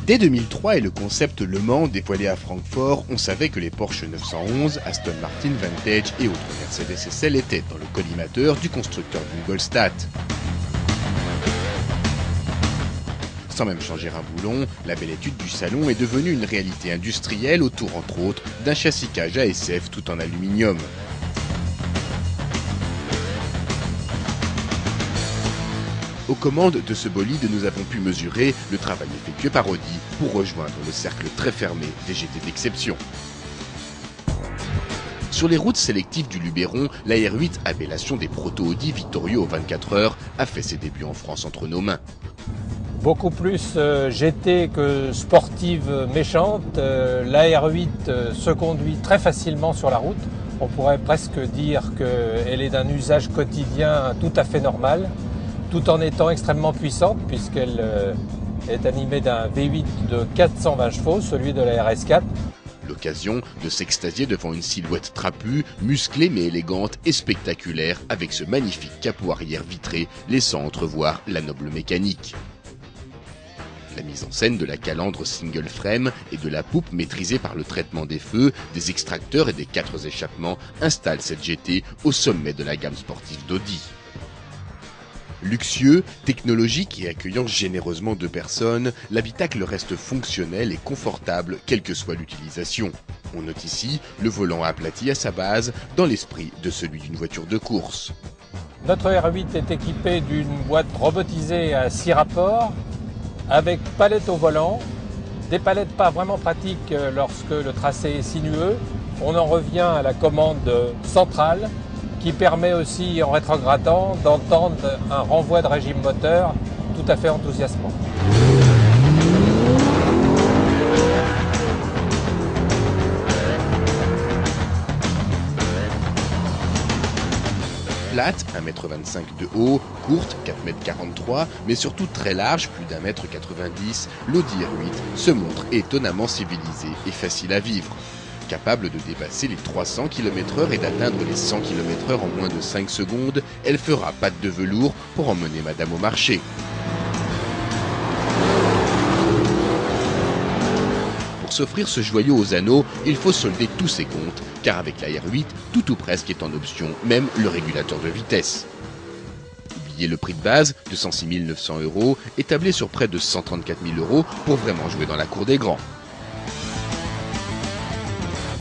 Dès 2003 et le concept Le Mans dévoilé à Francfort, on savait que les Porsche 911, Aston Martin Vantage et autres Mercedes SL étaient dans le collimateur du constructeur d'Ingolstadt. Sans même changer un boulon, la belle étude du salon est devenue une réalité industrielle autour entre autres d'un châssis cage ASF tout en aluminium. Aux commandes de ce bolide, nous avons pu mesurer le travail effectué par Audi pour rejoindre le cercle très fermé des GT d'exception. Sur les routes sélectives du Luberon, la R8, appellation des proto-Audi victorieux aux 24 heures, a fait ses débuts en France entre nos mains. Beaucoup plus GT que sportive méchante, la R8 se conduit très facilement sur la route. On pourrait presque dire qu'elle est d'un usage quotidien tout à fait normal, tout en étant extrêmement puissante puisqu'elle est animée d'un V8 de 420 chevaux, celui de la RS4. L'occasion de s'extasier devant une silhouette trapue, musclée mais élégante et spectaculaire avec ce magnifique capot arrière vitré laissant entrevoir la noble mécanique. La mise en scène de la calandre single frame et de la poupe maîtrisée par le traitement des feux, des extracteurs et des 4 échappements installe cette GT au sommet de la gamme sportive d'Audi. Luxueux, technologique et accueillant généreusement 2 personnes, l'habitacle reste fonctionnel et confortable quelle que soit l'utilisation. On note ici le volant aplati à sa base dans l'esprit de celui d'une voiture de course. Notre R8 est équipé d'une boîte robotisée à 6 rapports avec palette au volant, des palettes pas vraiment pratiques lorsque le tracé est sinueux. On en revient à la commande centrale qui permet aussi, en rétrogradant, d'entendre un renvoi de régime moteur tout à fait enthousiasmant. Plate, 1,25 m de haut, courte, 4,43 m, mais surtout très large, plus d'1,90 m, l'Audi R8 se montre étonnamment civilisée et facile à vivre. Capable de dépasser les 300 km/h et d'atteindre les 100 km/h en moins de 5 secondes, elle fera patte de velours pour emmener madame au marché. Pour s'offrir ce joyau aux anneaux, il faut solder tous ses comptes, car avec la R8, tout ou presque est en option, même le régulateur de vitesse. Oubliez le prix de base de 106 900 €, établi sur près de 134 000 € pour vraiment jouer dans la cour des grands.